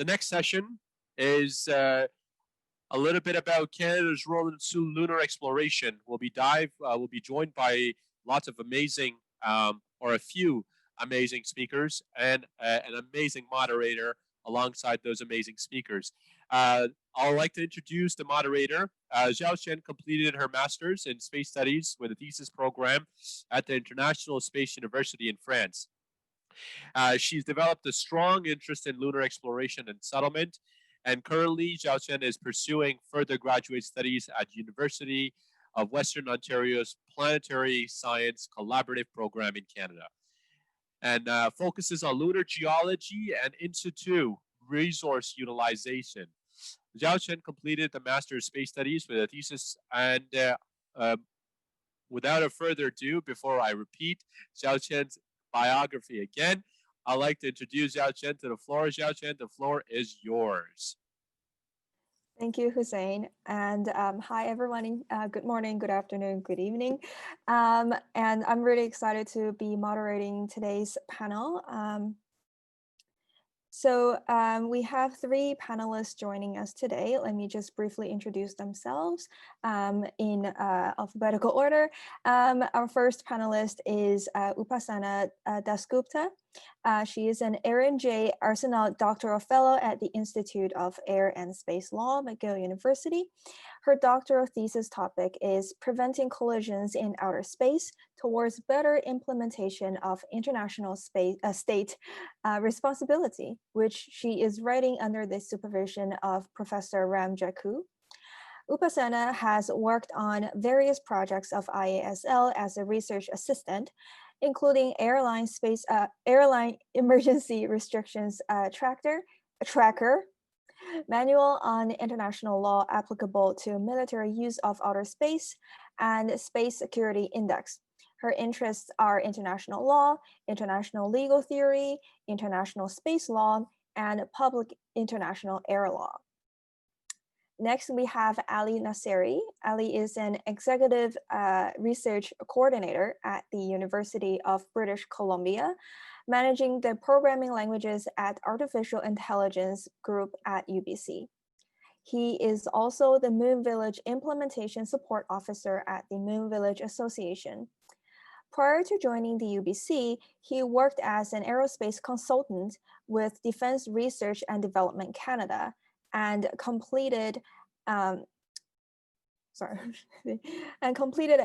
The next session is a little bit about Canada's role in lunar exploration. We'll be joined by lots of amazing, or a few amazing speakers, and an amazing moderator alongside those amazing speakers. I'd like to introduce the moderator. Xiaochen completed her master's in space studies with a thesis program at the International Space University in France. She's developed a strong interest in lunar exploration and settlement, and currently Xiaochen is pursuing further graduate studies at University of Western Ontario's Planetary Science Collaborative Program in Canada, and focuses on lunar geology and in situ resource utilization. Xiaochen completed the Master's Space Studies with a thesis, and without a further ado, before I repeat Xiaochen's biography again, I'd like to introduce Xiaochen to the floor. Xiaochen, the floor is yours. Thank you, Hussein. And hi, everyone. Good morning, good afternoon, good evening. And I'm really excited to be moderating today's panel. So we have three panelists joining us today. Let me just briefly introduce themselves in alphabetical order. Our first panelist is Upasana Dasgupta. She is an Erin J. Arsenault Doctoral Fellow at the Institute of Air and Space Law, McGill University. Her doctoral thesis topic is Preventing Collisions in Outer Space Towards Better Implementation of International State Responsibility, which she is writing under the supervision of Professor Ram Jaku. Upasana has worked on various projects of IASL as a research assistant, including airline emergency restrictions tracker, manual on international law applicable to military use of outer space, and space security index. Her interests are international law, international legal theory, international space law, and public international air law. Next, we have Ali Nasseri. Ali is an executive research coordinator at the University of British Columbia, managing the programming languages at Artificial Intelligence Group at UBC. He is also the Moon Village Implementation Support Officer at the Moon Village Association. Prior to joining the UBC, he worked as an aerospace consultant with Defense Research and Development Canada, and completed a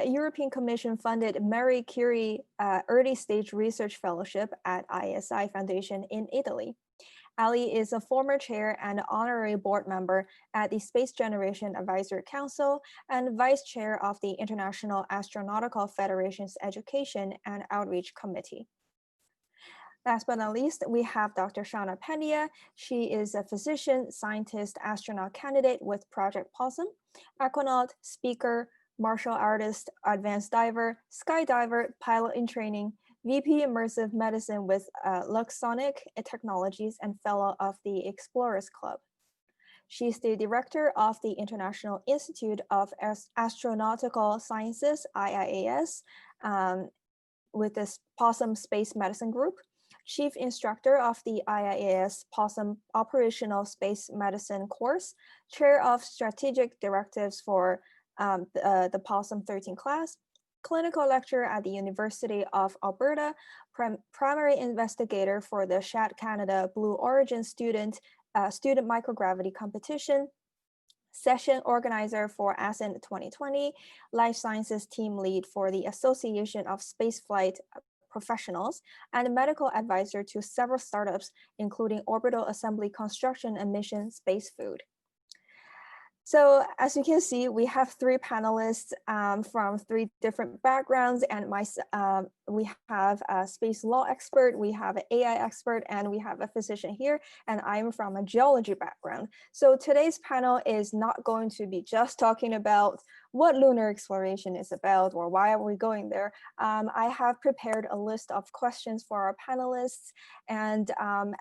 European Commission funded Marie Curie Early Stage Research Fellowship at ISI Foundation in Italy. Ali is a former chair and honorary board member at the Space Generation Advisory Council and vice chair of the International Astronautical Federation's Education and Outreach Committee. Last but not least, we have Dr. Shawna Pandya. She is a physician, scientist, astronaut candidate with Project Possum, aquanaut, speaker, martial artist, advanced diver, skydiver, pilot in training, VP Immersive Medicine with Luxonic Technologies, and fellow of the Explorers Club. She's the director of the International Institute of Astronautical Sciences, IIAS, with the Possum Space Medicine Group, chief instructor of the IIAS Possum Operational Space Medicine course, chair of strategic directives for the Possum 13 class, clinical lecturer at the University of Alberta, primary investigator for the SHAT Canada Blue Origin student microgravity competition, session organizer for ASCENT 2020, life sciences team lead for the Association of Spaceflight Professionals, and medical advisor to several startups, including Orbital Assembly Construction and Mission Space Food. So as you can see, we have three panelists from three different backgrounds, and we have a space law expert, we have an AI expert, and we have a physician here, and I'm from a geology background. So today's panel is not going to be just talking about what lunar exploration is about or why are we going there. I have prepared a list of questions for our panelists, and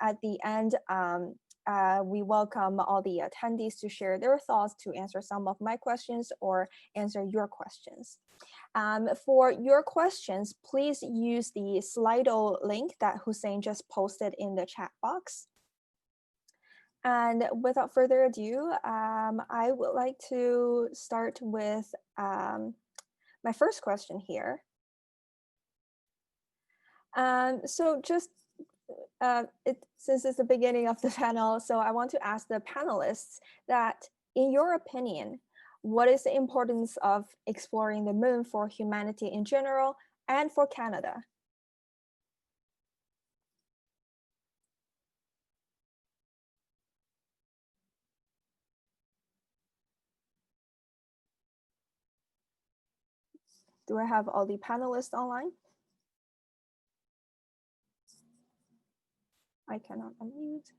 at the end, we welcome all the attendees to share their thoughts, to answer some of my questions or answer your questions. For your questions, please use the Slido link that Hussein just posted in the chat box. And without further ado, I would like to start with my first question here. So just since it's the beginning of the panel, so I want to ask the panelists that, in your opinion, what is the importance of exploring the moon for humanity in general and for Canada? Do I have all the panelists online? I cannot unmute.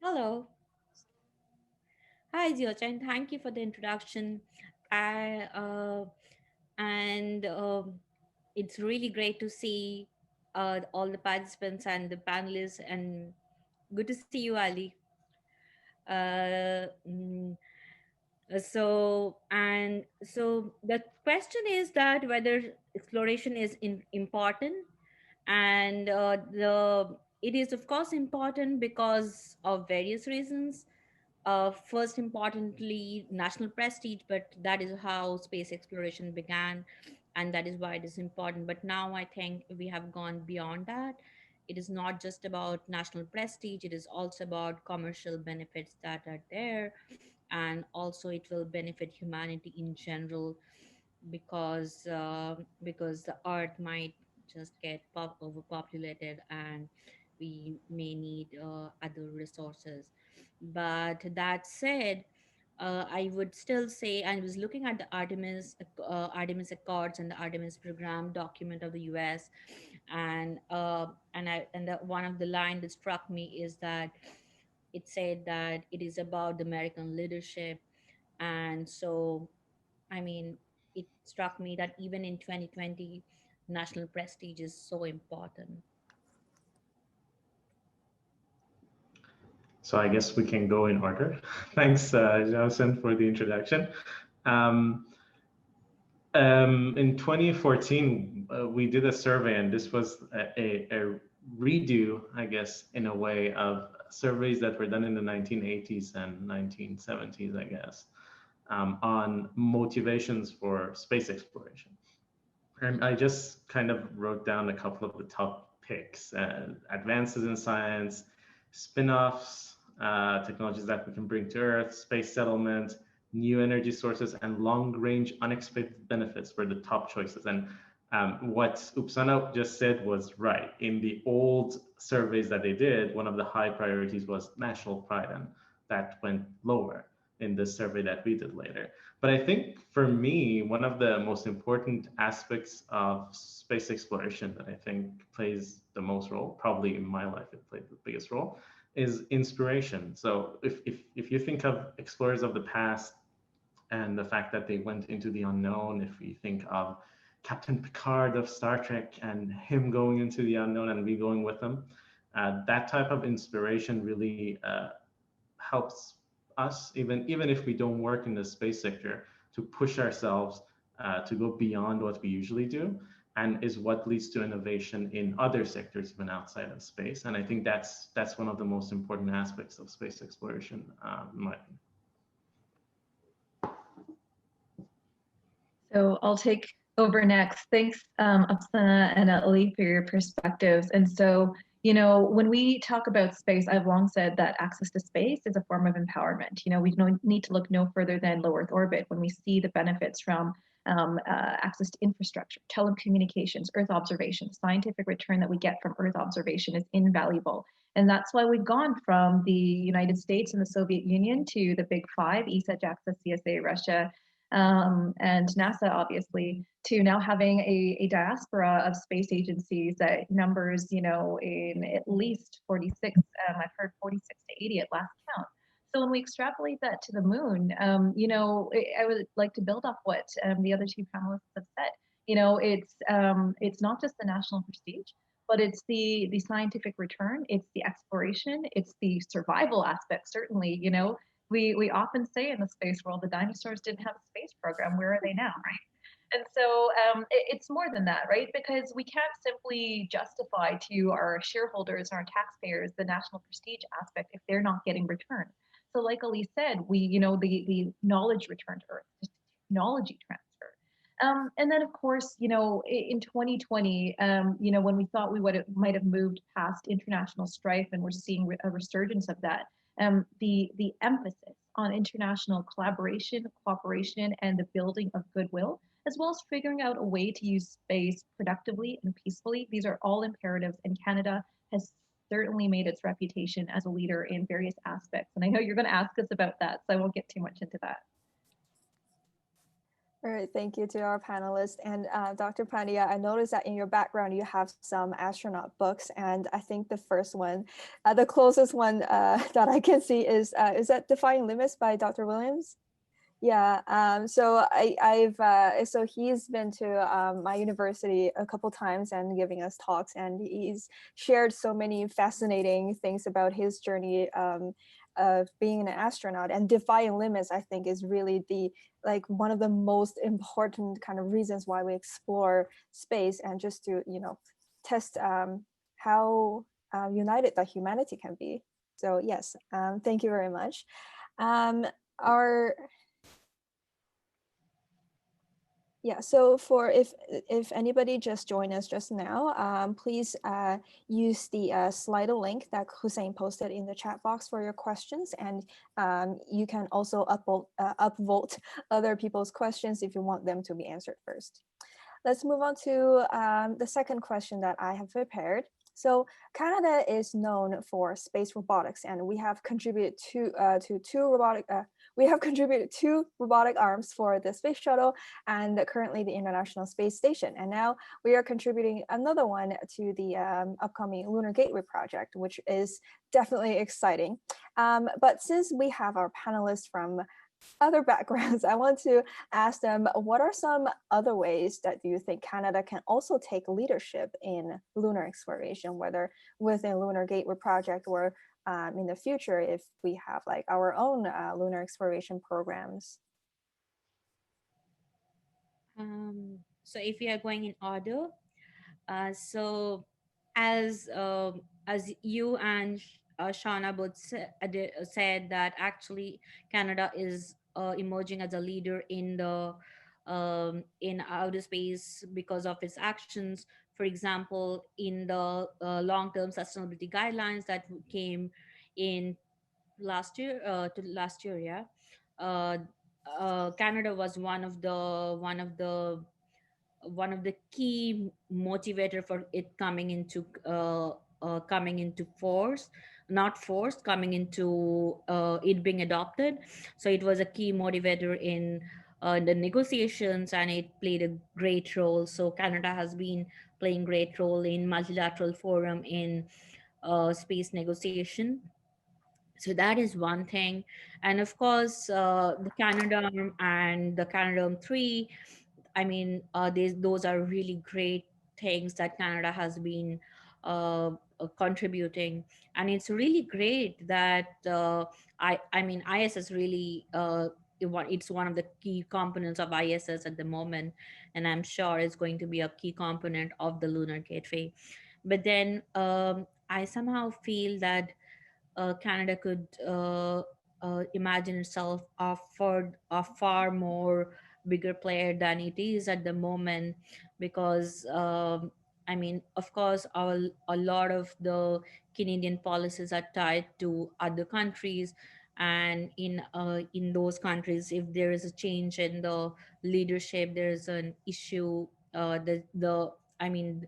Hello. Hi, Xiaochen. Thank you for the introduction. I and It's really great to see all the participants and the panelists, and good to see you, Ali. Uh, mm, so the question is that whether exploration is important, and the it is of course important because of various reasons. First, importantly, national prestige, but that is how space exploration began, and that is why it is important. But now I think we have gone beyond that. It is not just about national prestige, it is also about commercial benefits that are there, and also it will benefit humanity in general, because the earth might just get overpopulated, and we may need other resources. But that said, I would still say, I was looking at the Artemis Accords and the Artemis Program document of the U.S., one of the line that struck me is that it said that it is about the American leadership. And so, I mean, it struck me that even in 2020, national prestige is so important. So I guess we can go in order. Thanks, Xiaochen, for the introduction. In 2014, we did a survey, and this was a redo, I guess, in a way, of surveys that were done in the 1980s and 1970s, I guess, on motivations for space exploration. And I just kind of wrote down a couple of the top picks: advances in science, spin-offs, technologies that we can bring to Earth, space settlement, new energy sources, and long-range unexpected benefits were the top choices. And what Upasana just said was right. In the old surveys that they did, one of the high priorities was national pride, and that went lower in the survey that we did later. But I think for me, one of the most important aspects of space exploration that I think plays the most role, probably in my life it played the biggest role, is inspiration. So if you think of explorers of the past and the fact that they went into the unknown, if we think of Captain Picard of Star Trek and him going into the unknown and we going with him, that type of inspiration really helps us, even if we don't work in the space sector, to push ourselves to go beyond what we usually do, and is what leads to innovation in other sectors even outside of space. And I think that's one of the most important aspects of space exploration, in my opinion. So I'll take over next. Thanks, Upasana and Ali, for your perspectives. And so, you know, when we talk about space, I've long said that access to space is a form of empowerment. You know, we don't need to look no further than low Earth orbit when we see the benefits from access to infrastructure, telecommunications, Earth observation. Scientific return that we get from Earth observation is invaluable. And that's why we've gone from the United States and the Soviet Union to the big five: ESA, JAXA, CSA, Russia, and NASA, obviously, to now having a diaspora of space agencies that numbers, you know, in at least 46. I've heard 46 to 80 at last count. So when we extrapolate that to the moon, you know, I would like to build off what the other two panelists have said. You know, it's not just the national prestige, but it's the scientific return, it's the exploration, it's the survival aspect. Certainly, you know, we often say in the space world, the dinosaurs didn't have a space program. Where are they now, right? And so it's more than that, right? Because we can't simply justify to our shareholders and our taxpayers the national prestige aspect if they're not getting return. So like Ali said, the knowledge return to Earth, the technology transfer. And then, of course, in 2020, when we thought we might have moved past international strife, and we're seeing a resurgence of that, the emphasis on international collaboration, cooperation, and the building of goodwill, as well as figuring out a way to use space productively and peacefully. These are all imperatives, and Canada has certainly made its reputation as a leader in various aspects. And I know you're going to ask us about that, so I won't get too much into that. All right, thank you to our panelists. And Dr. Pandya, I noticed that in your background, you have some astronaut books. And I think the first one, the closest one that I can see is that Defying Limits by Dr. Williams? Yeah, so so he's been to my university a couple times and giving us talks, and he's shared so many fascinating things about his journey of being an astronaut. And Defying Limits, I think, is really one of the most important kind of reasons why we explore space, and just to test how united that humanity can be. So yes, thank you very much. So if anybody just joined us just now, please use the Slido link that Hussein posted in the chat box for your questions, and you can also upvote other people's questions if you want them to be answered first. Let's move on to the second question that I have prepared. So Canada is known for space robotics, and we have contributed two robotic arms for the space shuttle and currently the International Space Station. And now we are contributing another one to the upcoming Lunar Gateway project, which is definitely exciting. But since we have our panelists from other backgrounds, I want to ask them, what are some other ways that you think Canada can also take leadership in lunar exploration, whether within Lunar Gateway project or in the future if we have our own lunar exploration programs? So if we are going in order, so as you and Shawna both said that actually Canada is emerging as a leader in outer space because of its actions. For example, in the long-term sustainability guidelines that came in last year, yeah. Uh, Canada was one of the key motivator for it coming into force, not forced, coming into it being adopted. So it was a key motivator in the negotiations, and it played a great role. So Canada has been playing great role in multilateral forum in space negotiation. So that is one thing. And of course, the Canadarm and the Canadarm 3, I mean, those are really great things that Canada has been contributing, and it's really great that I mean, ISS really it's one of the key components of ISS at the moment, and I'm sure it's going to be a key component of the Lunar Gateway. But then I somehow feel that Canada could imagine itself a far more bigger player than it is at the moment, because I mean, of course, a lot of the Canadian policies are tied to other countries, and in those countries, if there is a change in the leadership, there is an issue. The I mean,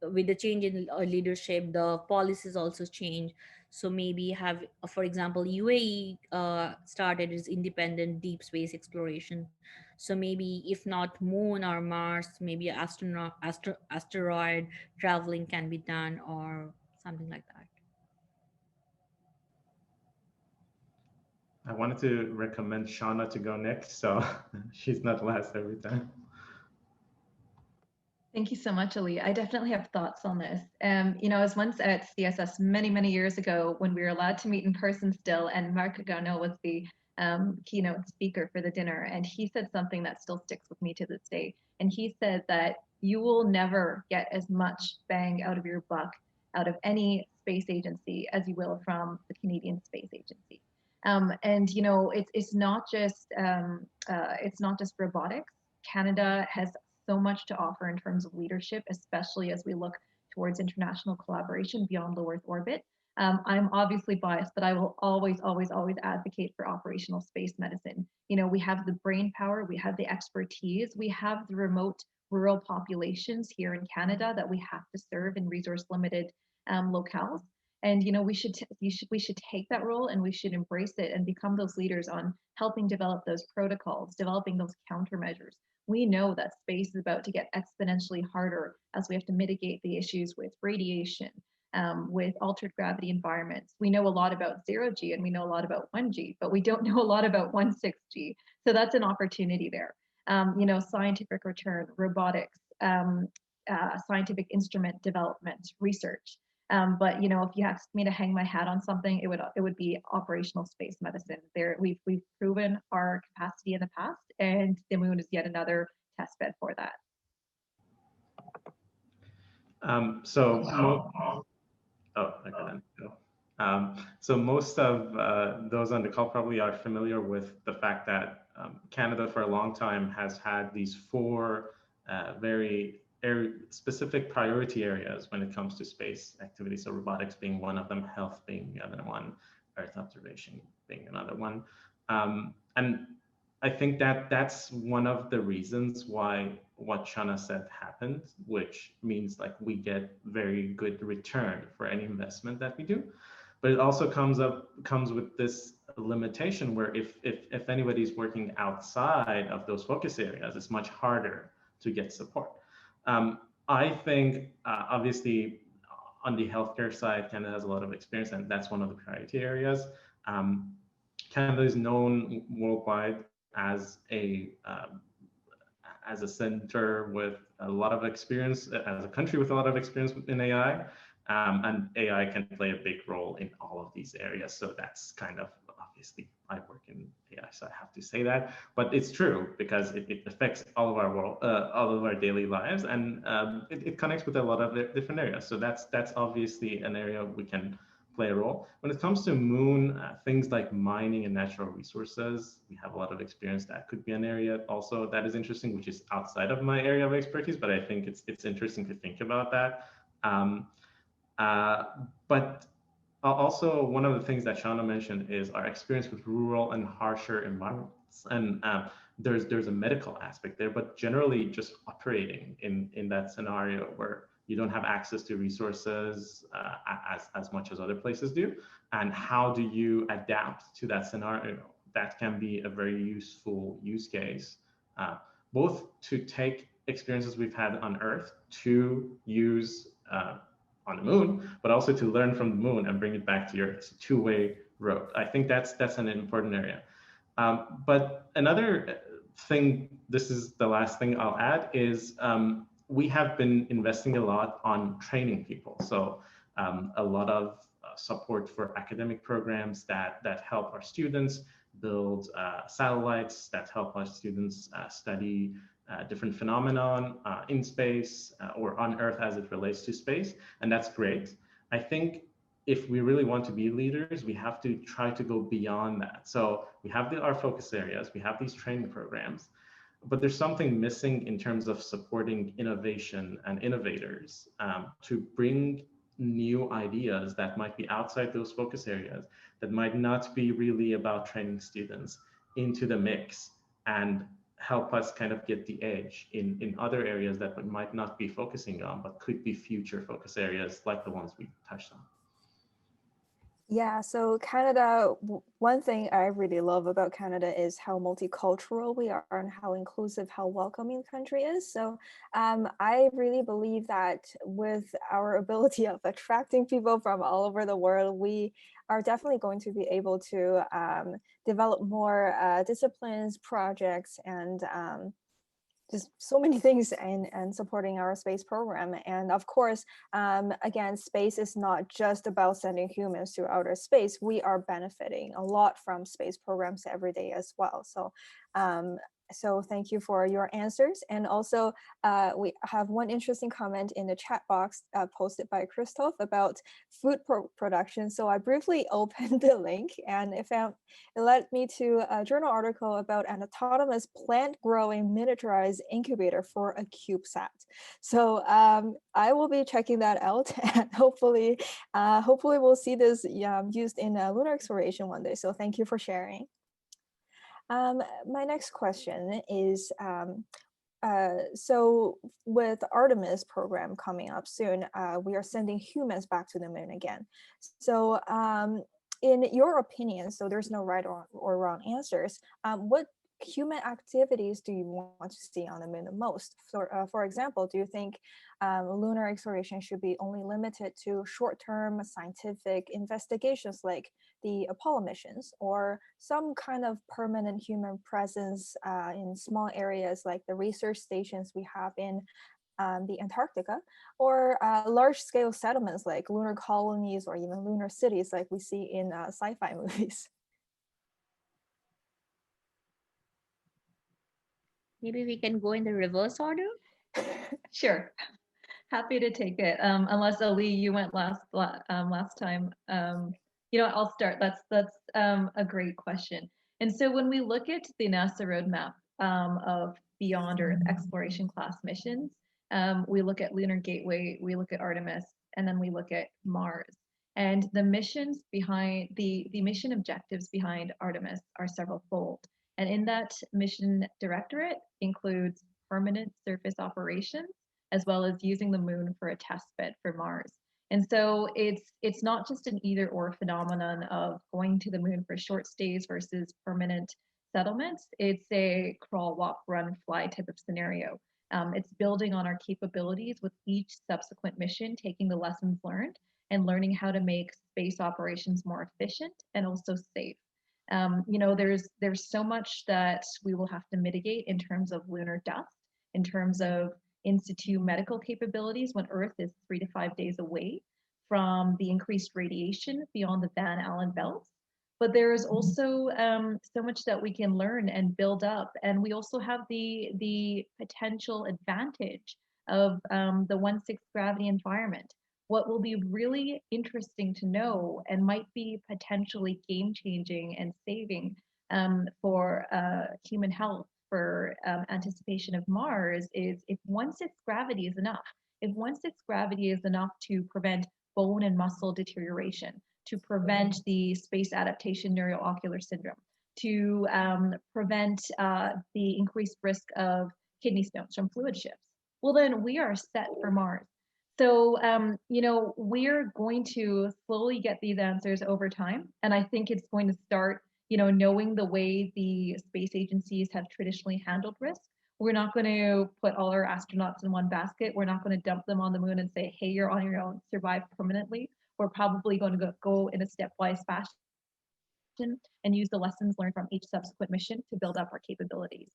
with the change in leadership, the policies also change. So maybe have, for example, UAE started its independent deep space exploration. So maybe if not moon or Mars, maybe asteroid traveling can be done or something like that. I wanted to recommend Shawna to go next, so she's not last every time. Thank you so much, Ali. I definitely have thoughts on this. I was once at CSS many, many years ago when we were allowed to meet in person still, and Marc Garneau was the keynote speaker for the dinner, and he said something that still sticks with me to this day. And he said that you will never get as much bang out of your buck out of any space agency as you will from the Canadian Space Agency. And you know, it's not just robotics. Canada has so much to offer in terms of leadership, especially as we look towards international collaboration beyond low Earth orbit. I'm obviously biased, but I will always advocate for operational space medicine. You know, we have the brain power, we have the expertise, we have the remote rural populations here in Canada that we have to serve in resource limited locales. And you know, we should take that role and we should embrace it and become those leaders on helping develop those protocols, developing those countermeasures. We know that space is about to get exponentially harder as we have to mitigate the issues with radiation, with altered gravity environments. We know a lot about 0G and we know a lot about 1G, but we don't know a lot about 16G. So that's an opportunity there. You know, scientific return, robotics, scientific instrument development, research. But you know, if you asked me to hang my hat on something, it would be operational space medicine. There, we've proven our capacity in the past, and the moon is yet another test bed for that. So most of those on the call probably are familiar with the fact that Canada for a long time has had these four very specific priority areas when it comes to space activity. So robotics being one of them, health being the other one, Earth observation being another one. And I think that that's one of the reasons why what Shawna said happened, which means like we get very good return for any investment that we do. But it also comes with this limitation where if anybody's working outside of those focus areas, it's much harder to get support. I think obviously on the healthcare side, Canada has a lot of experience, and that's one of the priority areas. Canada is known worldwide as a center with a lot of experience, as a country with a lot of experience in AI, and AI can play a big role in all of these areas. So that's kind of, obviously, I work in AI, so I have to say that, but it's true because it affects all of our world, all of our daily lives, and it connects with a lot of different areas. So that's obviously an area we can play a role. When it comes to moon, things like mining and natural resources, we have a lot of experience. That could be an area also that is interesting, which is outside of my area of expertise, but I think it's interesting to think about that. But also, one of the things that Shawna mentioned is our experience with rural and harsher environments. And there's a medical aspect there, but generally just operating in that scenario where you don't have access to resources as much as other places do. And how do you adapt to that scenario? That can be a very useful use case, both to take experiences we've had on Earth to use on the moon, but also to learn from the moon and bring it back to Earth. It's a two-way road. I think that's an important area. But another thing, this is the last thing I'll add, is we have been investing a lot on training people. So a lot of support for academic programs that help our students build satellites, that help our students study different phenomenon in space or on Earth as it relates to space, and that's great. I think if we really want to be leaders, we have to try to go beyond that. So we have our focus areas, we have these training programs, but there's something missing in terms of supporting innovation and innovators to bring new ideas that might be outside those focus areas, that might not be really about training students, into the mix and help us kind of get the edge in other areas that we might not be focusing on, but could be future focus areas like the ones we touched on. Yeah, so Canada, one thing I really love about Canada is how multicultural we are and how inclusive, how welcoming the country is. So I really believe that with our ability of attracting people from all over the world, we are definitely going to be able to develop more disciplines, projects, and just so many things and supporting our space program. And of course, again, space is not just about sending humans to outer space. We are benefiting a lot from space programs every day as well. So So thank you for your answers. And also, we have one interesting comment in the chat box posted by Christoph about food production. So I briefly opened the link and it led me to a journal article about an autonomous plant-growing miniaturized incubator for a CubeSat. So I will be checking that out, and hopefully we'll see this used in lunar exploration one day. So thank you for sharing. My next question is, so with Artemis program coming up soon, we are sending humans back to the moon again. So in your opinion, so there's no right or wrong answers, what human activities do you want to see on the moon the most? For example, do you think lunar exploration should be only limited to short-term scientific investigations like the Apollo missions, or some kind of permanent human presence in small areas like the research stations we have in the Antarctica, or large-scale settlements like lunar colonies or even lunar cities like we see in sci-fi movies? Maybe we can go in the reverse order. Sure, happy to take it. Unless Ali, you went last time. You know, I'll start. That's a great question. And so when we look at the NASA roadmap of beyond Earth exploration class missions, we look at Lunar Gateway, we look at Artemis, and then we look at Mars. And the missions behind the mission objectives behind Artemis are several fold. And in that mission directorate includes permanent surface operations, as well as using the moon for a test bed for Mars. And so it's not just an either or phenomenon of going to the moon for short stays versus permanent settlements. It's a crawl, walk, run, fly type of scenario. It's building on our capabilities with each subsequent mission, taking the lessons learned and learning how to make space operations more efficient and also safe. You know, there's so much that we will have to mitigate in terms of lunar dust, in terms of in situ medical capabilities when Earth is 3 to 5 days away from the increased radiation beyond the Van Allen belts. But there is also so much that we can learn and build up. And we also have the potential advantage of the 1/6 gravity environment. What will be really interesting to know and might be potentially game-changing and saving for human health, for anticipation of Mars, is if 1/6 gravity is enough. If 1/6 gravity is enough to prevent bone and muscle deterioration, to prevent the space adaptation neuroocular syndrome, to prevent the increased risk of kidney stones from fluid shifts, well, then we are set for Mars. So, you know, we're going to slowly get these answers over time. And I think it's going to start, you know, knowing the way the space agencies have traditionally handled risk. We're not going to put all our astronauts in one basket. We're not going to dump them on the moon and say, hey, you're on your own, survive permanently. We're probably going to go in a stepwise fashion and use the lessons learned from each subsequent mission to build up our capabilities.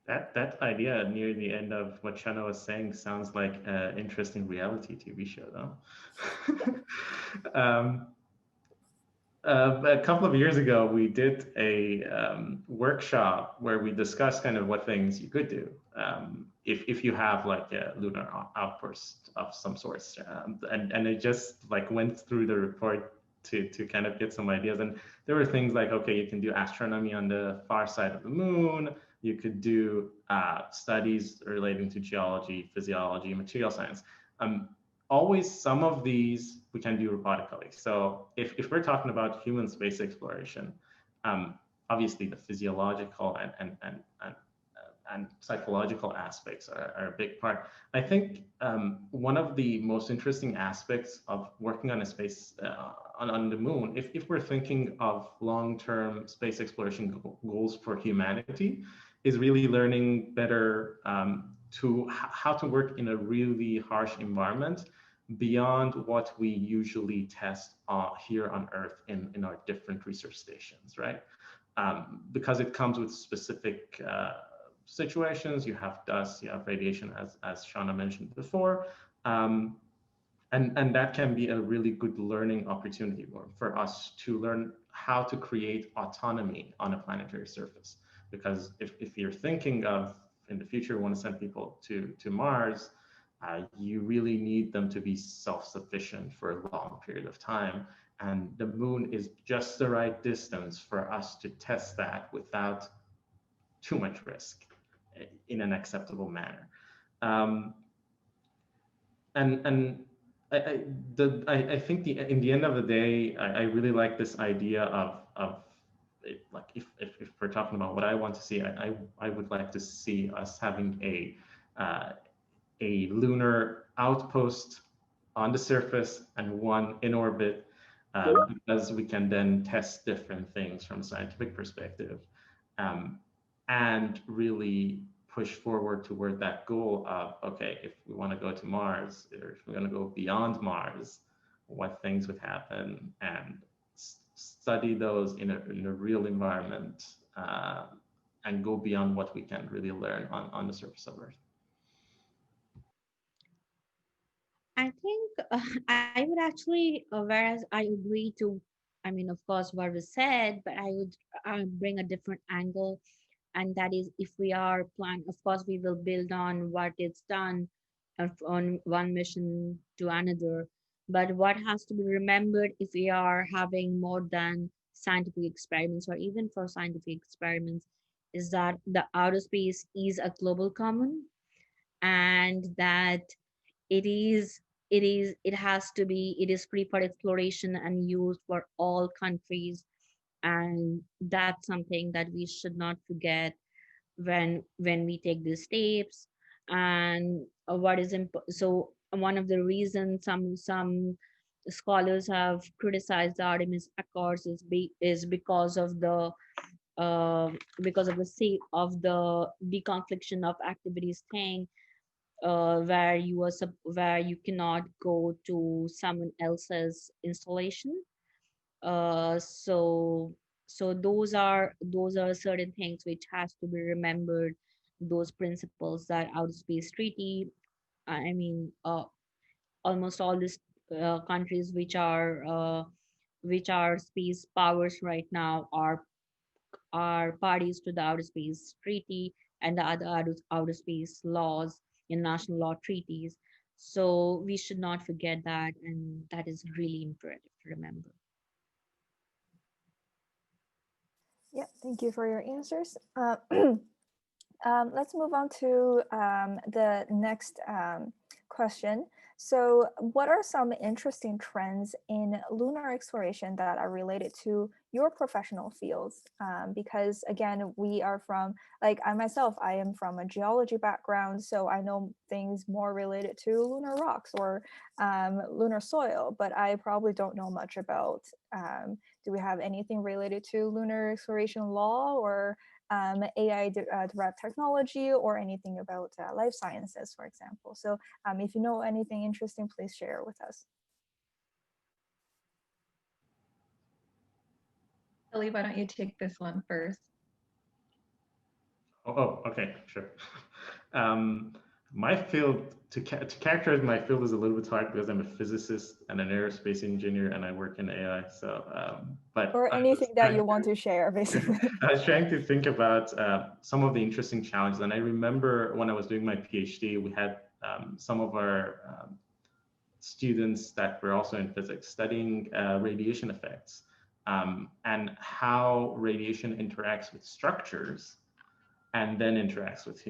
That idea near the end of what Shawna was saying sounds like an interesting reality TV show, though. A couple of years ago, we did a workshop where we discussed kind of what things you could do if you have like a lunar outburst of some sorts, and I just like went through the report to kind of get some ideas, and there were things like, okay, you can do astronomy on the far side of the moon. You could do studies relating to geology, physiology, material science. Always some of these we can do robotically. So if we're talking about human space exploration, obviously the physiological and psychological aspects are a big part. I think one of the most interesting aspects of working on a space on the moon, if we're thinking of long-term space exploration goals for humanity, is really learning better how to work in a really harsh environment beyond what we usually test here on Earth in our different research stations, right? Because it comes with specific situations. You have dust, you have radiation, as Shawna mentioned before, and that can be a really good learning opportunity for us to learn how to create autonomy on a planetary surface. Because if you're thinking of, in the future, want to send people to Mars, you really need them to be self-sufficient for a long period of time. And the moon is just the right distance for us to test that without too much risk in an acceptable manner. And I think in the end of the day, I really like this idea of it, like if we're talking about what I want to see, I would like to see us having a lunar outpost on the surface and one in orbit, because we can then test different things from a scientific perspective, and really push forward toward that goal of, okay, if we want to go to Mars, or if we're going to go beyond Mars, what things would happen, and study those in a real environment, and go beyond what we can really learn on the surface of Earth. I think I would actually, whereas I agree to, I mean, of course, what was said, but I would bring a different angle. And that is, if we are planning, of course, we will build on what is done on one mission to another. But what has to be remembered, if we are having more than scientific experiments, or even for scientific experiments, is that the outer space is a global common, and that it has to be, it is free for exploration and used for all countries. And that's something that we should not forget when we take these steps. And what is so one of the reasons some scholars have criticized the Artemis Accords is because of the of the deconfliction of activities thing, where you cannot go to someone else's installation. So those are certain things which has to be remembered. Those principles that outer space treaty, I mean, almost all these countries which are space powers right now are parties to the outer space treaty and the other outer space laws, international law treaties. So we should not forget that, and that is really imperative to remember. Yeah, thank you for your answers. Let's move on to the next question. So what are some interesting trends in lunar exploration that are related to your professional fields? Because again, we are from, like I myself, I am from a geology background, so I know things more related to lunar rocks or lunar soil, but I probably don't know much about, do we have anything related to lunar exploration law or AI derived technology or anything about life sciences, for example. So if you know anything interesting, please share with us. Ellie, why don't you take this one first? Oh, okay, sure. My field, to characterize my field is a little bit hard because I'm a physicist and an aerospace engineer and I work in AI. So, but or anything that you want to share, basically. I was trying to think about some of the interesting challenges. And I remember when I was doing my PhD, we had some of our students that were also in physics studying radiation effects, and how radiation interacts with structures and then interacts with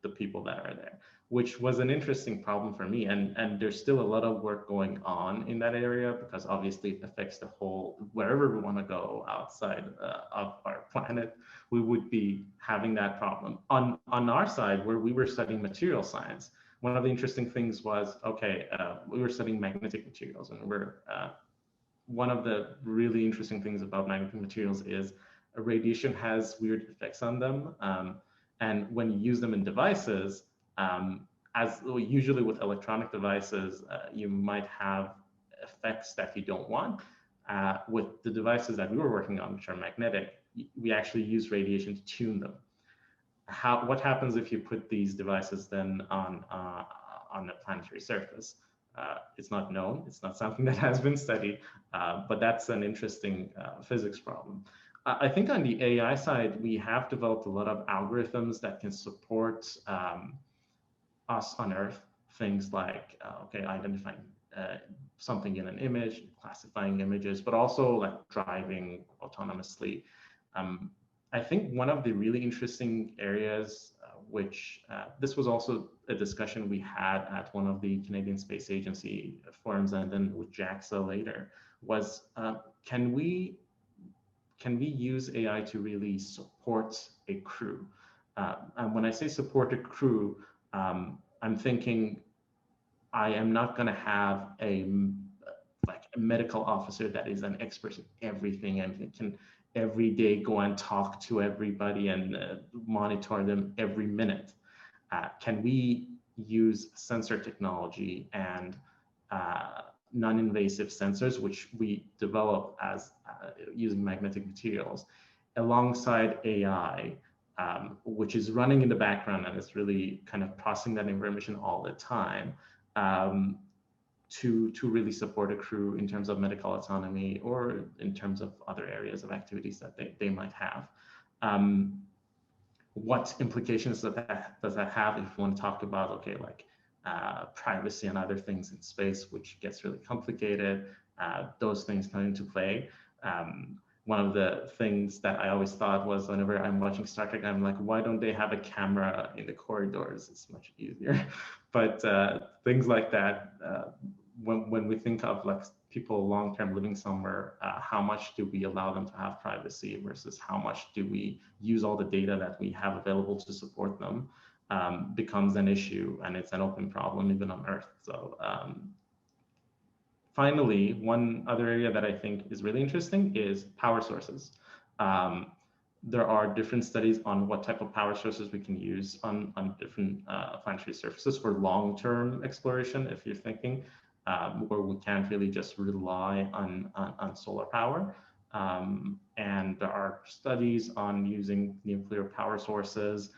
the people that are there, which was an interesting problem for me. And there's still a lot of work going on in that area, because obviously it affects the whole, wherever we want to go outside of our planet, we would be having that problem. On our side, where we were studying material science, one of the interesting things was, okay, we were studying magnetic materials, and one of the really interesting things about magnetic materials is radiation has weird effects on them. And when you use them in devices, as usually with electronic devices, you might have effects that you don't want. With the devices that we were working on, which are magnetic, we actually use radiation to tune them. What happens if you put these devices then on a planetary surface? It's not known. It's not something that has been studied, but that's an interesting physics problem. I think on the AI side, we have developed a lot of algorithms that can support us on Earth. Things like, okay, identifying something in an image, classifying images, but also like driving autonomously. I think one of the really interesting areas, which this was also a discussion we had at one of the Canadian Space Agency forums and then with JAXA later, was can we use AI to really support a crew? And when I say support a crew, I'm thinking I am not going to have a medical officer that is an expert in everything and can every day go and talk to everybody and monitor them every minute. Can we use sensor technology and non-invasive sensors, which we develop as using magnetic materials, alongside AI, which is running in the background and is really kind of processing that information all the time, to really support a crew in terms of medical autonomy or in terms of other areas of activities that they might have. What implications does that have if you want to talk about, okay, like privacy and other things in space, which gets really complicated, those things come into play. One of the things that I always thought was whenever I'm watching Star Trek, I'm like, why don't they have a camera in the corridors? It's much easier. But things like that, when we think of like people long-term living somewhere, how much do we allow them to have privacy versus how much do we use all the data that we have available to support them, becomes an issue, and it's an open problem even on Earth. So finally, one other area that I think is really interesting is power sources. There are different studies on what type of power sources we can use on different planetary surfaces for long-term exploration, if you're thinking, where we can't really just rely on solar power. And there are studies on using nuclear power sources.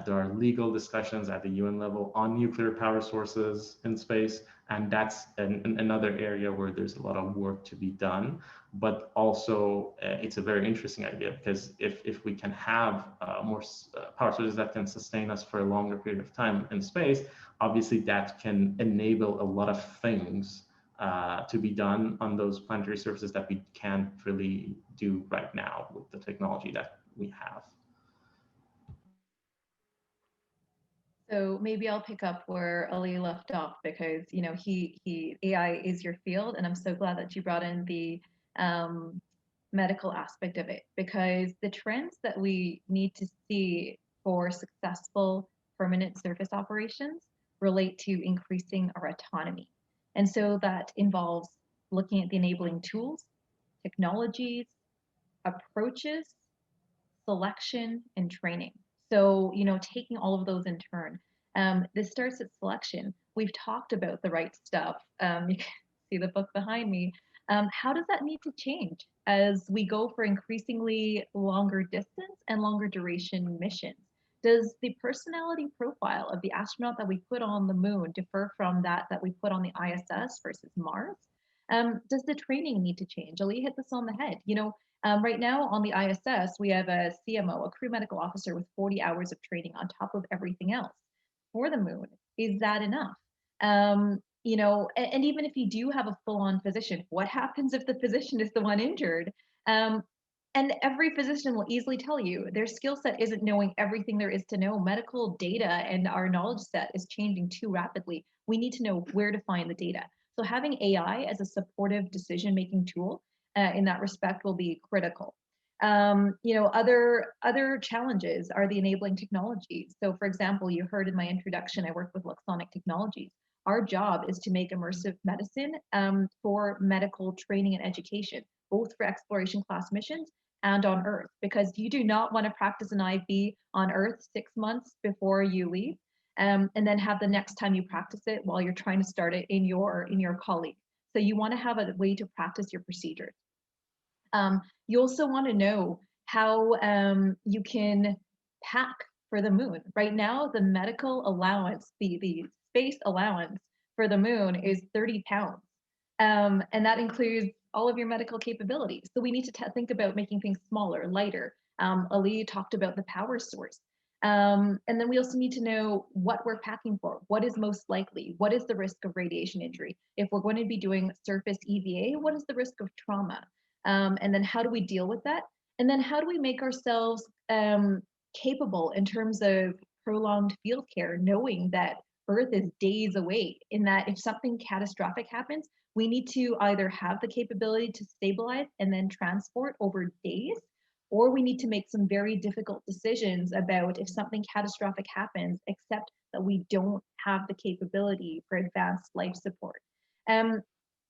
There are legal discussions at the UN level on nuclear power sources in space, and that's another area where there's a lot of work to be done. But also, it's a very interesting idea, because if we can have more power sources that can sustain us for a longer period of time in space, obviously that can enable a lot of things to be done on those planetary surfaces that we can't really do right now with the technology that we have. So maybe I'll pick up where Ali left off, because AI is your field, and I'm so glad that you brought in the medical aspect of it, because the trends that we need to see for successful permanent surface operations relate to increasing our autonomy. And so that involves looking at the enabling tools, technologies, approaches, selection, and training. So, taking all of those in turn. This starts at selection. We've talked about the right stuff. You can see the book behind me. How does that need to change as we go for increasingly longer distance and longer duration missions? Does the personality profile of the astronaut that we put on the moon differ from that we put on the ISS versus Mars? Does the training need to change? Ali hit this on the head. Right now on the ISS, we have a CMO, a crew medical officer, with 40 hours of training on top of everything else. For the moon, is that enough? And even if you do have a full-on physician, what happens if the physician is the one injured? And every physician will easily tell you their skill set isn't knowing everything there is to know. Medical data and our knowledge set is changing too rapidly. We need to know where to find the data. So having AI as a supportive decision-making tool in that respect will be critical. Other challenges are the enabling technologies. So for example, you heard in my introduction, I work with Luxonic Technologies. Our job is to make immersive medicine for medical training and education, both for exploration class missions and on Earth, because you do not want to practice an IV on Earth 6 months before you leave, and then have the next time you practice it while you're trying to start it in your colleague. So you want to have a way to practice your procedures. You also want to know how you can pack for the moon. Right now, the medical allowance, the space allowance for the moon is 30 pounds. And that includes all of your medical capabilities. So we need to think about making things smaller, lighter. Ali talked about the power source. And then we also need to know what we're packing for. What is most likely? What is the risk of radiation injury? If we're going to be doing surface EVA, what is the risk of trauma? And then how do we deal with that? And then how do we make ourselves capable in terms of prolonged field care, knowing that Earth is days away, in that if something catastrophic happens, we need to either have the capability to stabilize and then transport over days, or we need to make some very difficult decisions about if something catastrophic happens, except that we don't have the capability for advanced life support. And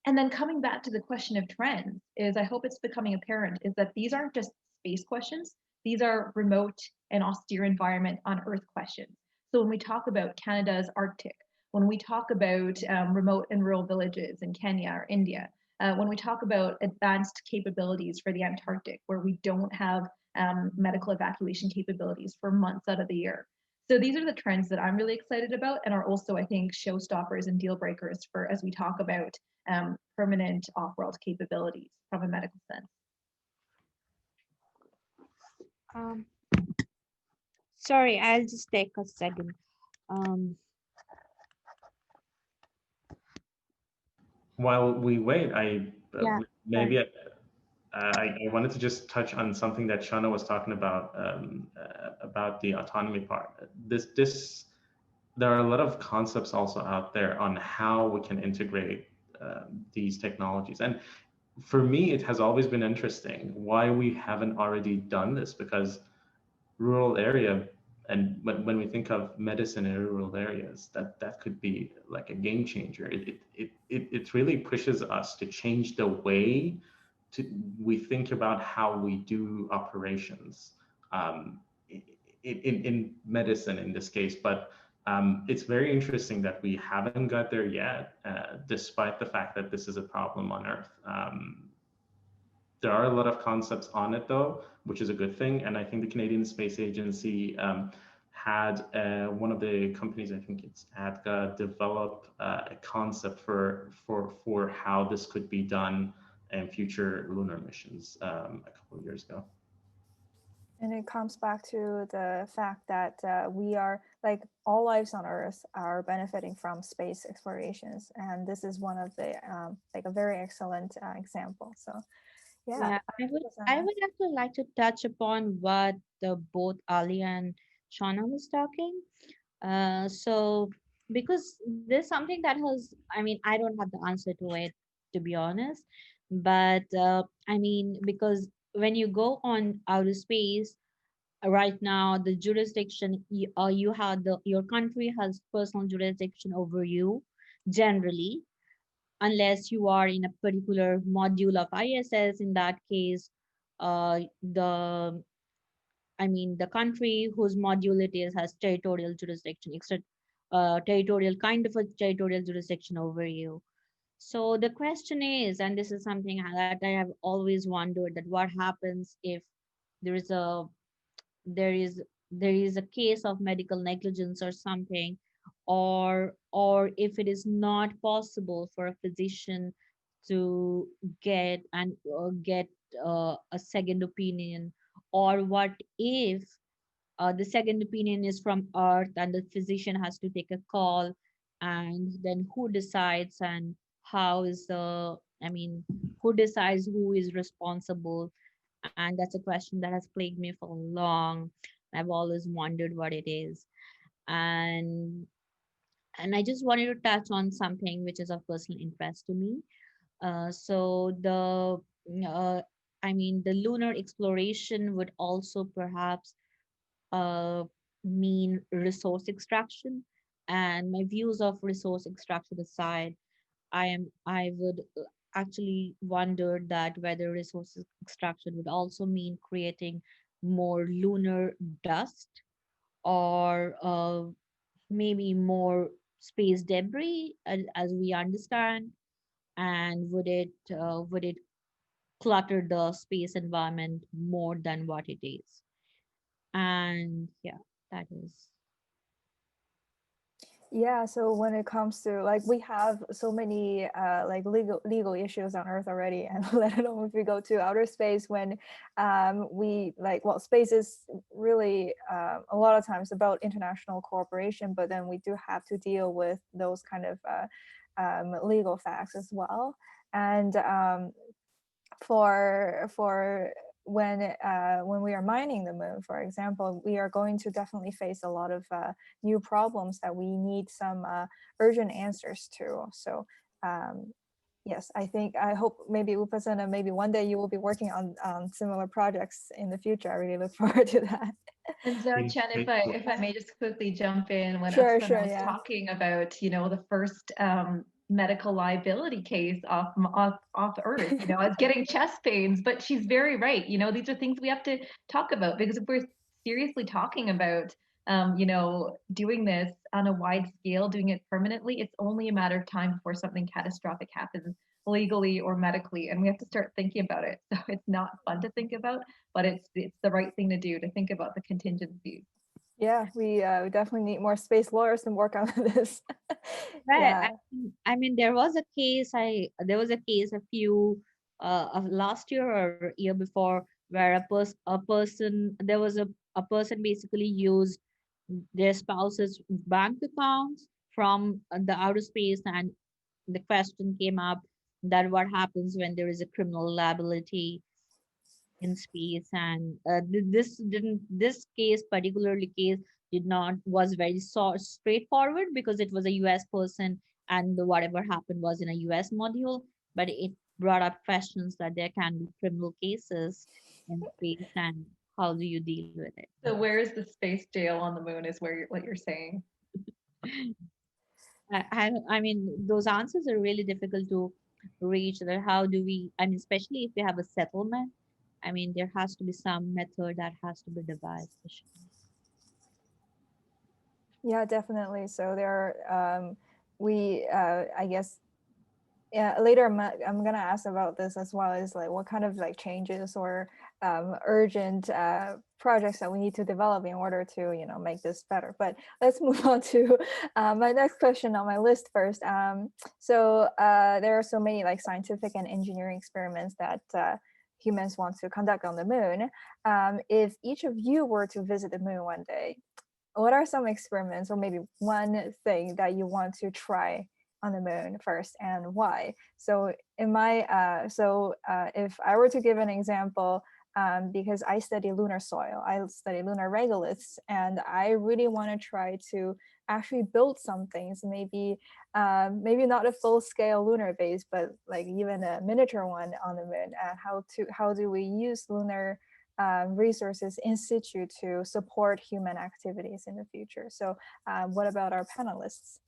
then coming back to the question of trends, is I hope it's becoming apparent, is that these aren't just space questions, these are remote and austere environment on Earth questions. So when we talk about Canada's Arctic, when we talk about remote and rural villages in Kenya or India, when we talk about advanced capabilities for the Antarctic, where we don't have medical evacuation capabilities for months out of the year. So these are the trends that I'm really excited about, and are also, I think, showstoppers and deal breakers for as we talk about permanent off-world capabilities from a medical sense. Sorry, I'll just take a second. While we wait, Yeah, maybe I wanted to just touch on something that Shawna was talking about the autonomy part. There are a lot of concepts also out there on how we can integrate these technologies. And for me, it has always been interesting why we haven't already done this, because rural area, and when we think of medicine in rural areas, that could be like a game changer. It really pushes us to change the way we think about how we do operations in medicine in this case. But it's very interesting that we haven't got there yet, despite the fact that this is a problem on Earth. There are a lot of concepts on it, though, which is a good thing. And I think the Canadian Space Agency had one of the companies, I think it's ADGA, develop a concept for how this could be done in future lunar missions a couple of years ago. And it comes back to the fact that we are, like, all lives on Earth are benefiting from space explorations, and this is one of the like a very excellent example. So, yeah. I would actually like to touch upon what both Ali and Shawna was talking. So because there's something that has, I mean, I don't have the answer to it, to be honest, but I mean, because when you go on outer space, right now the jurisdiction you have, your country has personal jurisdiction over you generally, unless you are in a particular module of ISS. In that case, the I mean, the country whose module it is has territorial jurisdiction, except territorial, kind of a territorial jurisdiction over you. So the question is, and this is something that I have always wondered, that what happens if there is a there is there is a case of medical negligence or something, or if it is not possible for a physician to get a second opinion, or what if the second opinion is from Earth and the physician has to take a call, and then who decides, and how is the I mean, who decides who is responsible? And that's a question that has plagued me for long. I've always wondered what it is. And I just wanted to touch on something which is of personal interest to me. So uh, the lunar exploration would also perhaps uh, mean resource extraction. And my views of resource extraction aside, I would actually wonder that whether resource extraction would also mean creating more lunar dust, or maybe more space debris, as we understand, and would it clutter the space environment more than what it is? And yeah, that is. Yeah, so when it comes to like we have so many like legal issues on Earth already, and let alone if we go to outer space when we like well space is really a lot of times about international cooperation, but then we do have to deal with those kind of legal facts as well. And for when we are mining the moon, for example, we are going to definitely face a lot of new problems that we need some urgent answers to. So yes, I hope maybe Upasana, maybe one day you will be working on similar projects in the future. I really look forward to that. And Xiaochen, if I may just quickly jump in, when Sure, Upasana was yeah. talking about, you know, the first medical liability case off Earth, you know, I was getting chest pains, but she's very right. You know, these are things we have to talk about, because if we're seriously talking about, you know, doing this on a wide scale, doing it permanently, it's only a matter of time before something catastrophic happens legally or medically, and we have to start thinking about it. So it's not fun to think about, but it's the right thing to do, to think about the contingencies. Yeah, we definitely need more space lawyers to work on this. Right. Yeah. I mean, there was a case. There was a case a few of last year or year before where a person there was a person basically used their spouse's bank accounts from the outer space, and the question came up that what happens when there is a criminal liability in space. And this case particularly case did not was very straightforward, because it was a US person, and whatever happened was in a US module, but it brought up questions that there can be criminal cases in space, and how do you deal with it. So where is the space jail on the moon is what you're saying. I mean, those answers are really difficult to reach. That how do we, I mean, especially if we have a settlement, I mean, there has to be some method that has to be devised. For sure. Yeah, definitely. So there are, I guess, yeah, later I'm gonna ask about this as well, is like what kind of like changes or urgent projects that we need to develop in order to, you know, make this better. But let's move on to my next question on my list first. So there are so many like scientific and engineering experiments that humans want to conduct on the moon. If each of you were to visit the moon one day, what are some experiments or maybe one thing that you want to try on the moon first, and why? So if I were to give an example, because I study lunar soil, I study lunar regoliths, and I really want to try to actually build some things, maybe not a full-scale lunar base, but like even a miniature one on the moon. How do we use lunar resources in situ to support human activities in the future? So what about our panelists?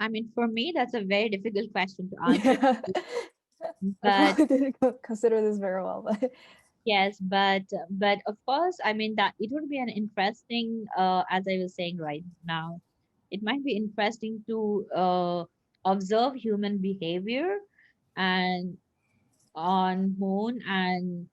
I mean, for me, that's a very difficult question to answer. Yeah. I But probably didn't consider this very well, but yes, but of course, I mean that it would be an interesting, as I was saying right now, it might be interesting to observe human behavior and on moon. And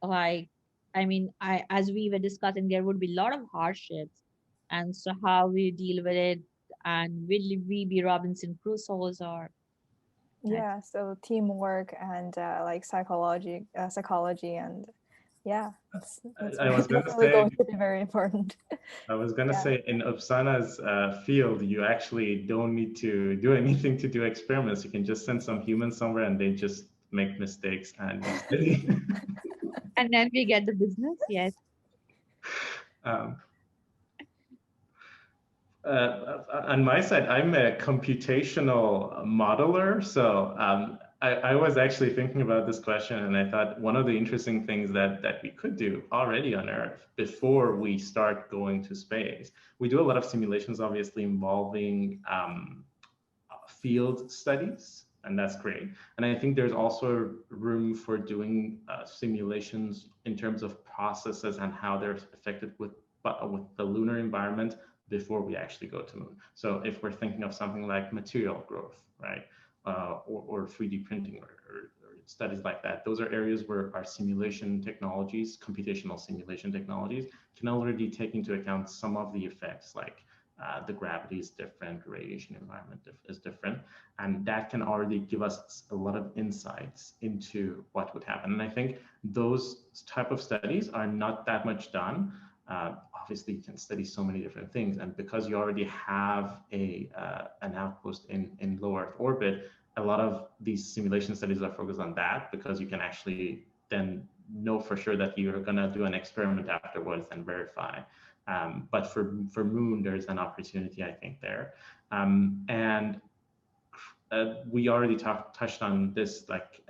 like, I mean, I as we were discussing, there would be a lot of hardships, and so how we deal with it, and will we be Robinson Crusoe's, or yeah, so teamwork and like psychology, and yeah, it's I was going to definitely say, going to be very important. Yeah. say in Upasana's field, you actually don't need to do anything to do experiments. You can just send some humans somewhere and they just make mistakes and you study. and then we get the business. Yes. um, on my side, I'm a computational modeler. So I was actually thinking about this question, and I thought one of the interesting things that we could do already on Earth before we start going to space, we do a lot of simulations, obviously involving field studies, and that's great. And I think there's also room for doing simulations in terms of processes and how they're affected with the lunar environment before we actually go to moon. So if we're thinking of something like material growth, right, or 3D printing or studies like that, those are areas where our simulation technologies, computational simulation technologies, can already take into account some of the effects like the gravity is different, radiation environment is different, and that can already give us a lot of insights into what would happen. And I think those type of studies are not that much done. Obviously, you can study so many different things, and because you already have an outpost in low Earth orbit, a lot of these simulation studies are focused on that, because you can actually then know for sure that you're going to do an experiment afterwards and verify. But for Moon, there's an opportunity, I think, there. And we already touched on this, like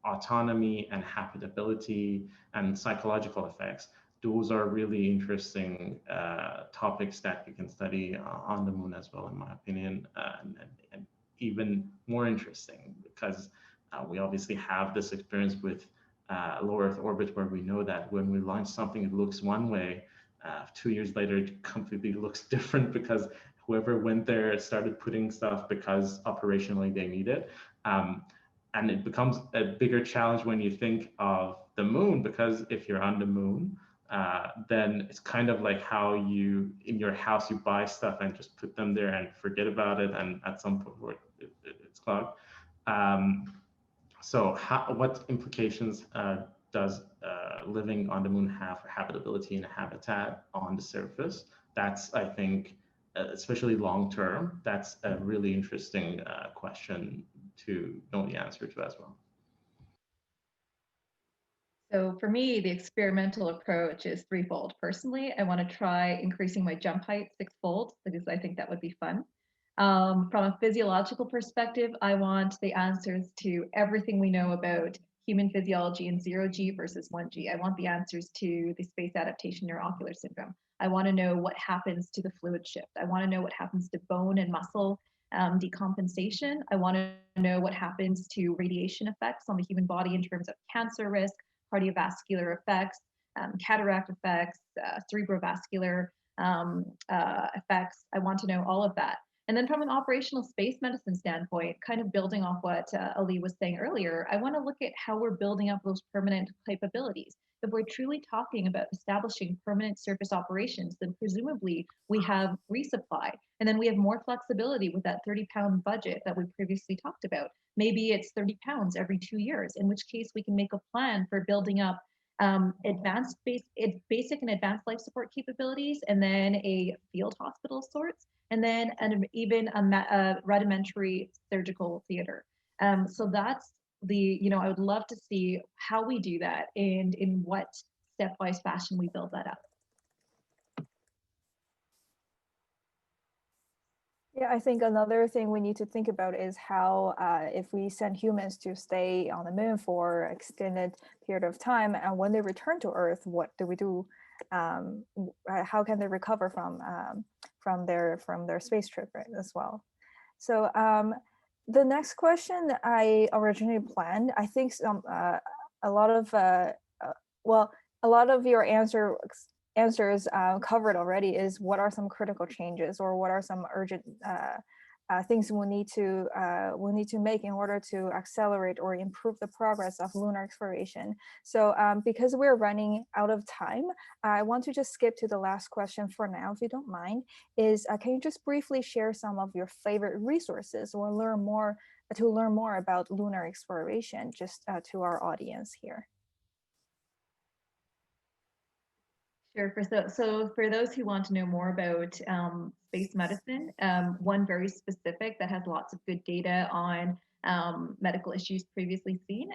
autonomy and habitability and psychological effects. Those are really interesting topics that you can study on the Moon as well, in my opinion, and even more interesting, because we obviously have this experience with low Earth orbit, where we know that when we launch something, it looks one way. 2 years later, it completely looks different, because whoever went there started putting stuff because operationally they need it. And it becomes a bigger challenge when you think of the Moon, because if you're on the Moon, then it's kind of like how you, in your house, you buy stuff and just put them there and forget about it, and at some point it's gone. So what implications does living on the Moon have for habitability and habitat on the surface? That's, I think, especially long term, that's a really interesting question to know the answer to as well. So for me, the experimental approach is threefold. Personally, I want to try increasing my jump height sixfold, because I think that would be fun. From a physiological perspective, I want the answers to everything we know about human physiology in 0G versus 1G. I want the answers to the space adaptation neuroocular syndrome. I want to know what happens to the fluid shift. I want to know what happens to bone and muscle decompensation. I want to know what happens to radiation effects on the human body in terms of cancer risk, cardiovascular effects, cataract effects, cerebrovascular effects. I want to know all of that. And then from an operational space medicine standpoint, kind of building off what Ali was saying earlier, I want to look at how we're building up those permanent capabilities. If we're truly talking about establishing permanent surface operations, then presumably we have resupply. And then we have more flexibility with that 30-pound budget that we previously talked about. Maybe it's 30 pounds every 2 years, in which case we can make a plan for building up basic and advanced life support capabilities, and then a field hospital of sorts, and then even a rudimentary surgical theater. So that's I would love to see how we do that and in what stepwise fashion we build that up. Yeah, I think another thing we need to think about is how if we send humans to stay on the Moon for an extended period of time, and when they return to Earth, what do we do? How can they recover from their space trip, right, as well? So the next question I originally planned, I think a lot of your answers covered already, is what are some critical changes, or what are some urgent things we need to make in order to accelerate or improve the progress of lunar exploration. So because we're running out of time, I want to just skip to the last question for now, if you don't mind, is can you just briefly share some of your favorite resources or learn more about lunar exploration, just to our audience here? Sure. So for those who want to know more about space medicine, one very specific that has lots of good data on medical issues previously seen.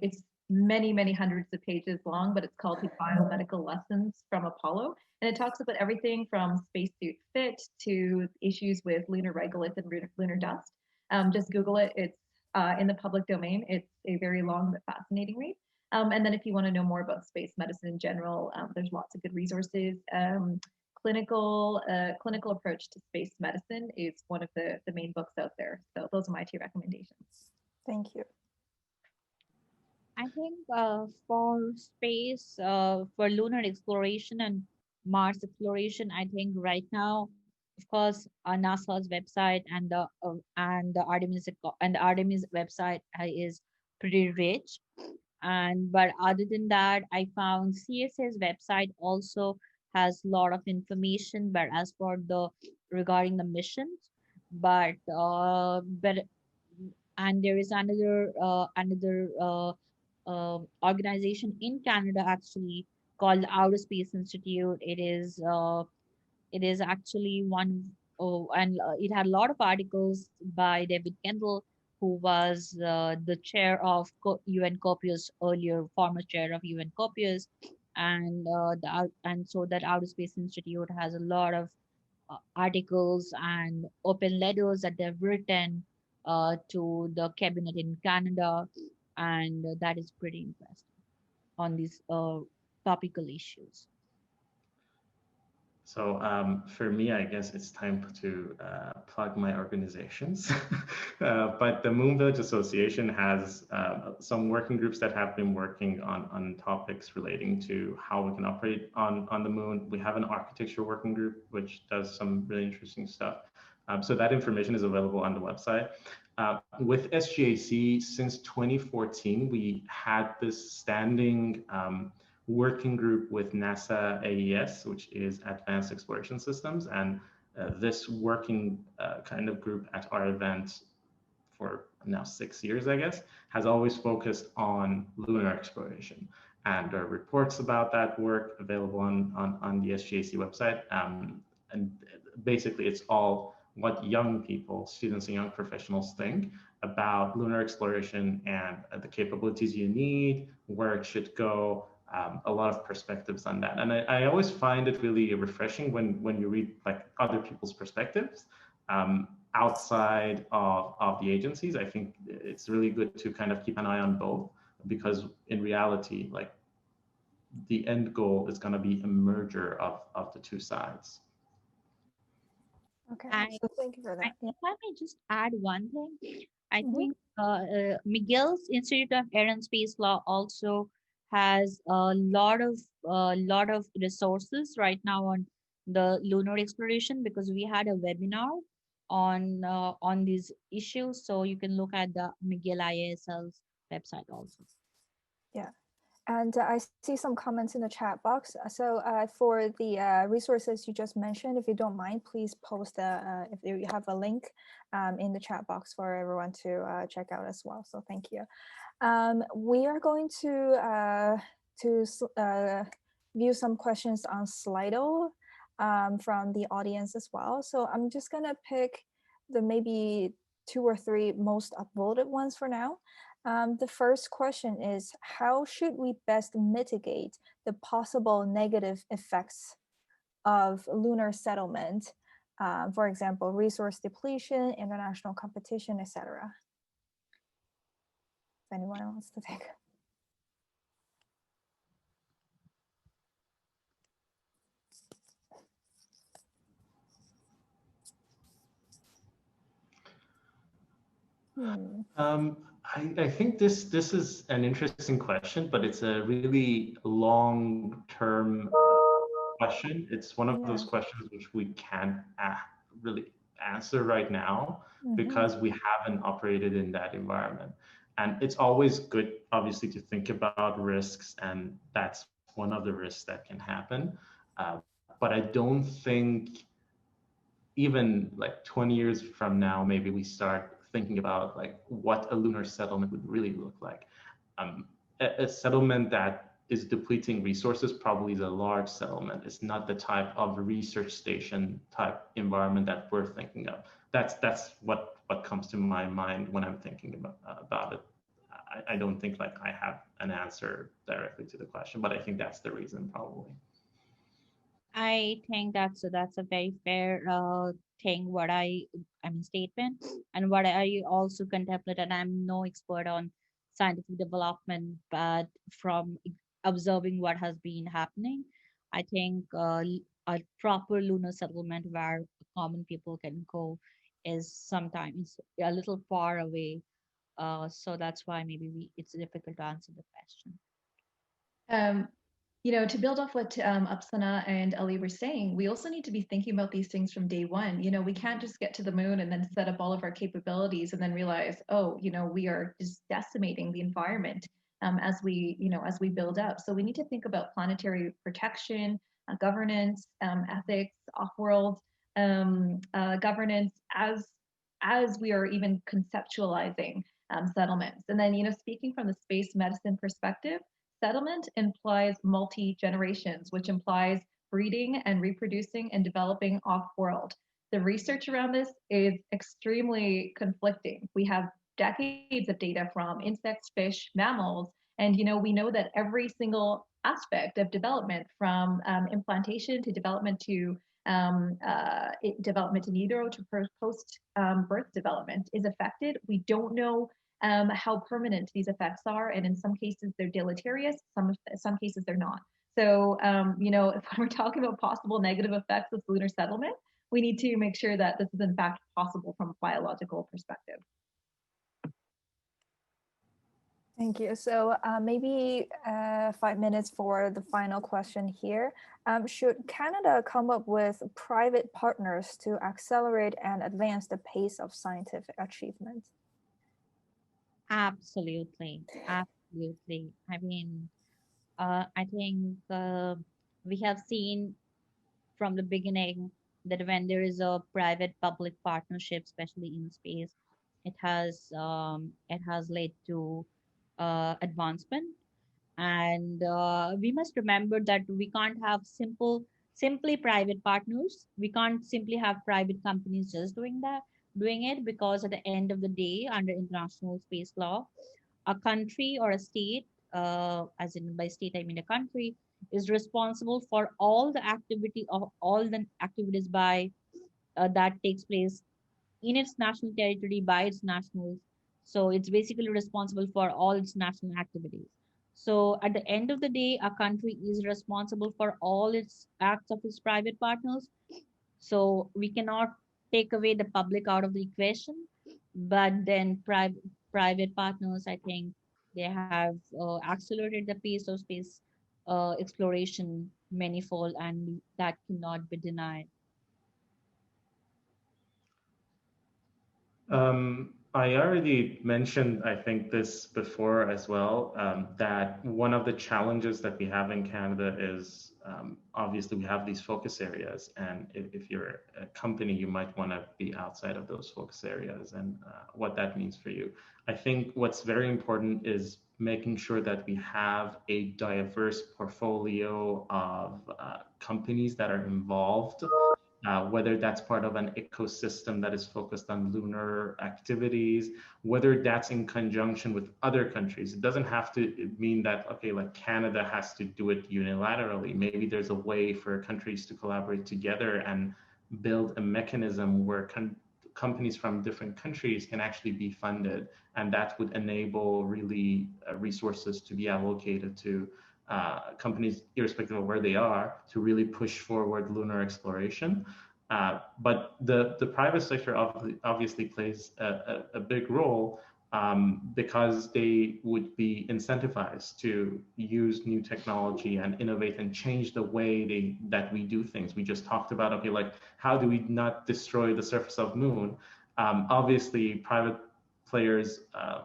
It's many, many hundreds of pages long, but it's called the Biomedical Lessons from Apollo. And it talks about everything from spacesuit fit to issues with lunar regolith and lunar dust. Just Google it. It's in the public domain. It's a very long but fascinating read. And then if you want to know more about space medicine in general, there's lots of good resources. Clinical approach to space medicine is one of the main books out there. So those are my 2 recommendations. Thank you. I think for space, for lunar exploration and Mars exploration, I think right now, of course, NASA's website and the Artemis website is pretty rich. But other than that, I found CSA's website also has a lot of information. But as for the regarding the missions, but and there is another organization in Canada actually called the Outer Space Institute. It is actually one, oh, and it had a lot of articles by David Kendall, who was the chair of UN Copious earlier, former chair of UN Copious, and so that Outer Space Institute has a lot of articles and open letters that they've written to the cabinet in Canada, and that is pretty interesting on these topical issues. So for me, I guess it's time to plug my organizations. But the Moon Village Association has some working groups that have been working on topics relating to how we can operate on the moon. We have an architecture working group, which does some really interesting stuff. So that information is available on the website. With SGAC, since 2014, we had this standing working group with NASA AES, which is Advanced Exploration Systems. And this working kind of group at our event for now 6 years, I guess, has always focused on lunar exploration. And there are reports about that work available on the SGAC website. And basically it's all what young people, students and young professionals think about lunar exploration and the capabilities you need, where it should go, a lot of perspectives on that. And I always find it really refreshing when you read like other people's perspectives outside of the agencies. I think it's really good to kind of keep an eye on both, because in reality, like the end goal is going to be a merger of the two sides. Okay, I, so thank you for that. if I may just add one thing, I Mhm. think McGill's Institute of Air and Space Law also has a lot of resources right now on the lunar exploration, because we had a webinar on these issues, so you can look at the McGill IASL's website also. Yeah. And I see some comments in the chat box. So for the resources you just mentioned, if you don't mind, please post if you have a link in the chat box for everyone to check out as well. So thank you. We are going to view some questions on Slido from the audience as well. So I'm just gonna pick the maybe 2 or 3 most upvoted ones for now. The first question is, how should we best mitigate the possible negative effects of lunar settlement? For example, resource depletion, international competition, etc. If anyone wants to take. I think this is an interesting question, but it's a really long-term question. It's one of those questions which we can't really answer right now because we haven't operated in that environment. And it's always good, obviously, to think about risks, and that's one of the risks that can happen. But I don't think even like 20 years from now, maybe we start thinking about like what a lunar settlement would really look like. A settlement that is depleting resources probably is a large settlement. It's not the type of research station type environment that we're thinking of. That's what comes to my mind when I'm thinking about it. I don't think like I have an answer directly to the question, but I think that's the reason probably. I think that's a very fair thing. Statement, and what I also contemplate. And I'm no expert on scientific development, but from observing what has been happening, I think a proper lunar settlement where common people can go is sometimes a little far away. So that's why maybe it's difficult to answer the question. To build off what Upasana and Ali were saying, we also need to be thinking about these things from day one. We can't just get to the moon and then set up all of our capabilities and then realize, oh, we are just decimating the environment as we build up. So we need to think about planetary protection, governance, ethics, off-world governance as we are even conceptualizing settlements. And then, speaking from the space medicine perspective, settlement implies multi-generations, which implies breeding and reproducing and developing off-world. The research around this is extremely conflicting. We have decades of data from insects, fish, mammals, and we know that every single aspect of development, from implantation to development to development in utero to post birth development, is affected. We don't know how permanent these effects are, and in some cases they're deleterious. Some cases they're not. So if we're talking about possible negative effects of lunar settlement, we need to make sure that this is in fact possible from a biological perspective. Thank you. So maybe 5 minutes for the final question here. Should Canada come up with private partners to accelerate and advance the pace of scientific achievement? Absolutely. Absolutely. I mean, I think we have seen from the beginning that when there is a private-public partnership, especially in space, it has led to advancement. And we must remember that we can't have simply private partners. We can't simply have private companies just doing it, because at the end of the day, under international space law, a country or a state, as in by state I mean a country, is responsible for all the activities by that takes place in its national territory by its nationals. So it's basically responsible for all its national activities. So at the end of the day, a country is responsible for all its acts of its private partners. So we cannot take away the public out of the equation, but then private partners, I think, they have accelerated the pace of space exploration manifold, and that cannot be denied. I already mentioned, I think, this before as well, that one of the challenges that we have in Canada is obviously we have these focus areas, and if you're a company, you might want to be outside of those focus areas and what that means for you. I think what's very important is making sure that we have a diverse portfolio of companies that are involved. Whether that's part of an ecosystem that is focused on lunar activities, whether that's in conjunction with other countries. It doesn't have to mean that, okay, like Canada has to do it unilaterally. Maybe there's a way for countries to collaborate together and build a mechanism where companies from different countries can actually be funded. And that would enable really resources to be allocated to companies, irrespective of where they are, to really push forward lunar exploration. But the private sector obviously plays a big role because they would be incentivized to use new technology and innovate and change the way that we do things. We just talked about, okay, like how do we not destroy the surface of moon? Obviously, private players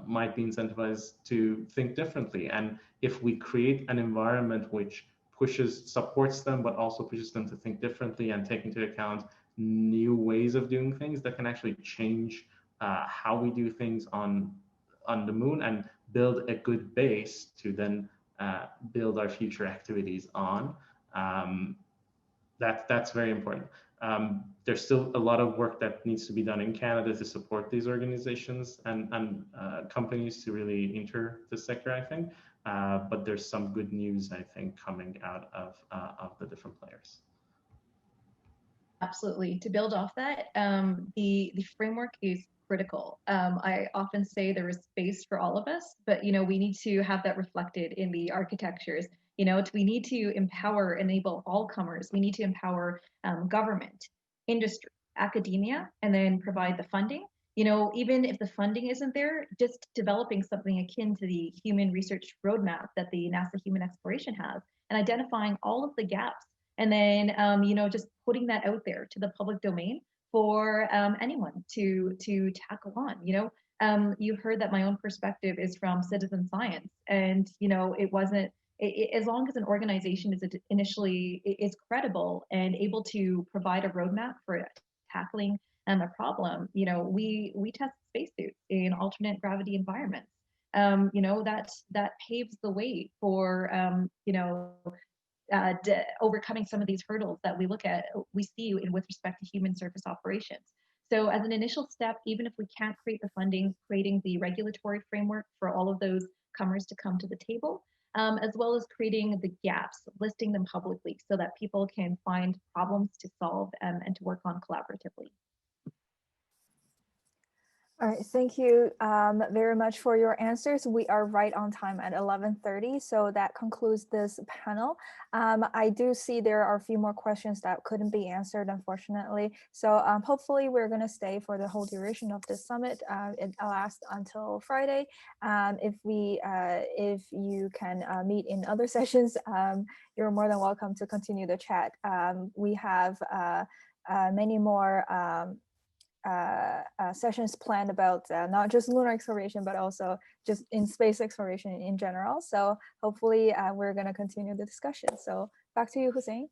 might be incentivized to think differently. And if we create an environment which supports them, but also pushes them to think differently and take into account new ways of doing things that can actually change how we do things on the moon and build a good base to then build our future activities on. That's very important. There's still a lot of work that needs to be done in Canada to support these organizations and companies to really enter the sector, I think. But there's some good news, I think, coming out of the different players. Absolutely. To build off that, the framework is critical. I often say there is space for all of us, but we need to have that reflected in the architectures. We need to empower, enable all comers. We need to empower government, industry, academia, and then provide the funding. Even if the funding isn't there, just developing something akin to the human research roadmap that the NASA Human Exploration has, and identifying all of the gaps, and then just putting that out there to the public domain for anyone to tackle on. You heard that my own perspective is from citizen science, and it as long as an organization is initially is credible and able to provide a roadmap for tackling a problem, you know, we test spacesuits in alternate gravity environments. You know, that paves the way for you know, overcoming some of these hurdles that we see with respect to human surface operations. So as an initial step, even if we can't create the funding, creating the regulatory framework for all of those comers to come to the table, as well as creating the gaps, listing them publicly so that people can find problems to solve and to work on collaboratively. All right, thank you very much for your answers. We are right on time at 11:30, so that concludes this panel. I do see there are a few more questions that couldn't be answered, unfortunately. So hopefully we're going to stay for the whole duration of this summit. It lasts until Friday. If you can meet in other sessions, you're more than welcome to continue the chat. We have many more sessions planned about not just lunar exploration, but also just in space exploration in general. So hopefully we're going to continue the discussion. So back to you, Hussein.